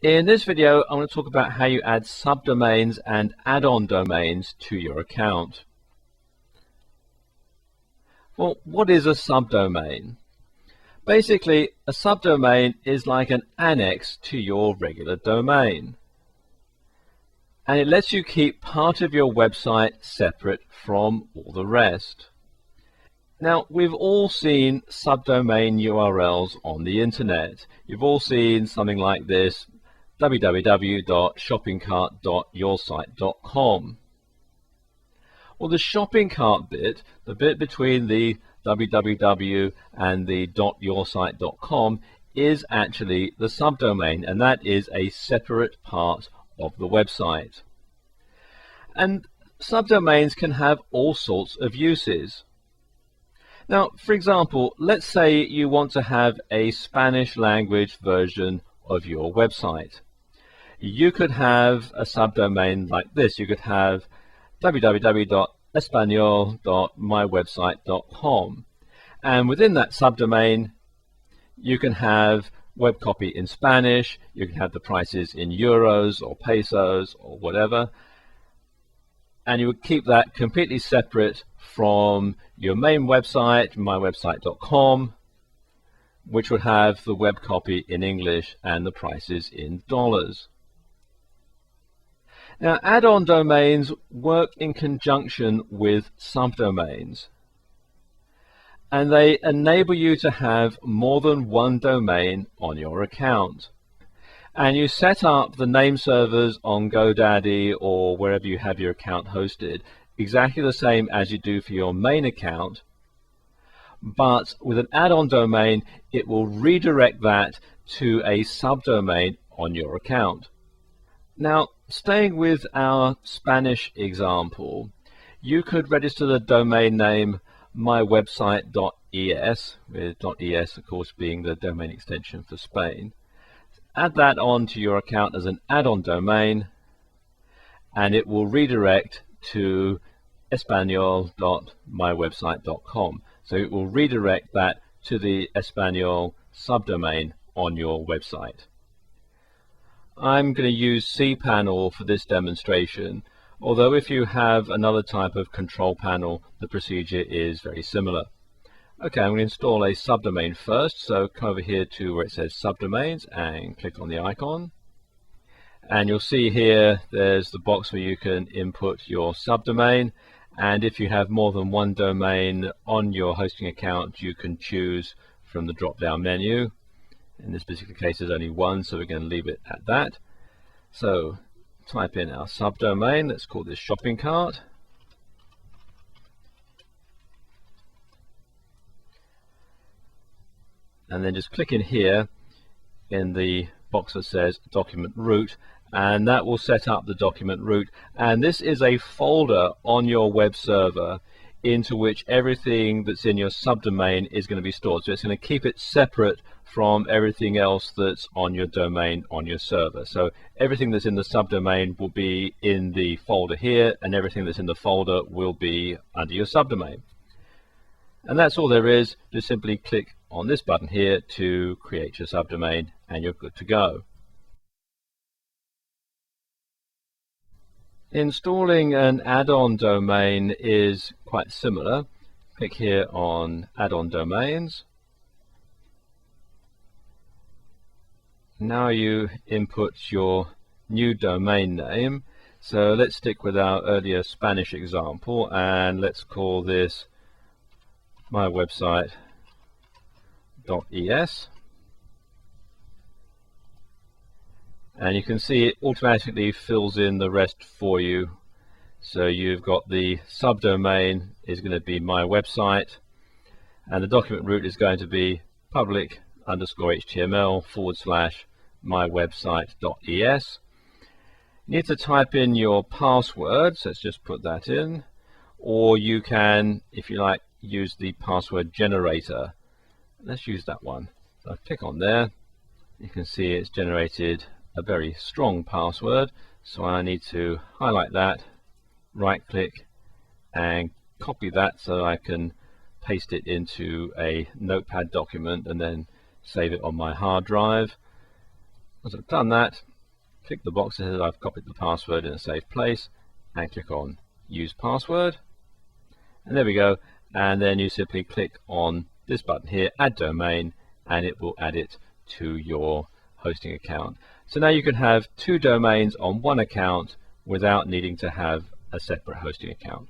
In this video, I want to talk about how you add subdomains and add-on domains to your account. Well, what is a subdomain? Basically, a subdomain is like an annex to your regular domain. And it lets you keep part of your website separate from all the rest. Now, we've all seen subdomain URLs on the internet. You've all seen something like this: www.shoppingcart.yoursite.com. Well, the shopping cart bit, the bit between the www and the .yoursite.com, is actually the subdomain, and that is a separate part of the website. And subdomains can have all sorts of uses. Now, for example, let's say you want to have a Spanish language version of your website. You could have a subdomain like this. You could have www.espanol.mywebsite.com, and within that subdomain you can have web copy in Spanish, you can have the prices in euros or pesos or whatever, and you would keep that completely separate from your main website, mywebsite.com, which would have the web copy in English and the prices in dollars. Now, add-on domains work in conjunction with subdomains, and they enable you to have more than one domain on your account. And you set up the name servers on GoDaddy or wherever you have your account hosted exactly the same as you do for your main account, but with an add-on domain it will redirect that to a subdomain on your account. Now, staying with our Spanish example, you could register the domain name mywebsite.es, with .es of course being the domain extension for Spain. Add that on to your account as an add-on domain, and it will redirect to espanol.mywebsite.com. So it will redirect that to the Espanol subdomain on your website. I'm going to use cPanel for this demonstration, although if you have another type of control panel, the procedure is very similar. Okay, I'm going to install a subdomain first, so come over here to where it says subdomains and click on the icon. And you'll see here there's the box where you can input your subdomain, and if you have more than one domain on your hosting account, you can choose from the drop-down menu. In this particular case there's only one, so we're going to leave it at that. So type in our subdomain, let's call this shopping cart. And then just click in here in the box that says document root, and that will set up the document root. And this is a folder on your web server into which everything that's in your subdomain is going to be stored. So it's going to keep it separate from everything else that's on your domain on your server. So everything that's in the subdomain will be in the folder here, and everything that's in the folder will be under your subdomain. And that's all there is. Just simply click on this button here to create your subdomain and you're good to go. Installing an add-on domain is quite similar. Click here on add-on domains. Now you input your new domain name. So let's stick with our earlier Spanish example and let's call this mywebsite.es. And you can see it automatically fills in the rest for you. So you've got the subdomain is going to be my website, and the document root is going to be public_html/mywebsite.es. You need to type in your password, so let's just put that in, or you can, if you like, use the password generator. Let's use that one. So I click on there, you can see it's generated a very strong password, so I need to highlight that, right click and copy that so I can paste it into a notepad document and then save it on my hard drive. Once I've done that, click the box that says I've copied the password in a safe place, and click on Use Password. And there we go. And then you simply click on this button here, Add Domain, and it will add it to your hosting account. So now you can have two domains on one account without needing to have a separate hosting account.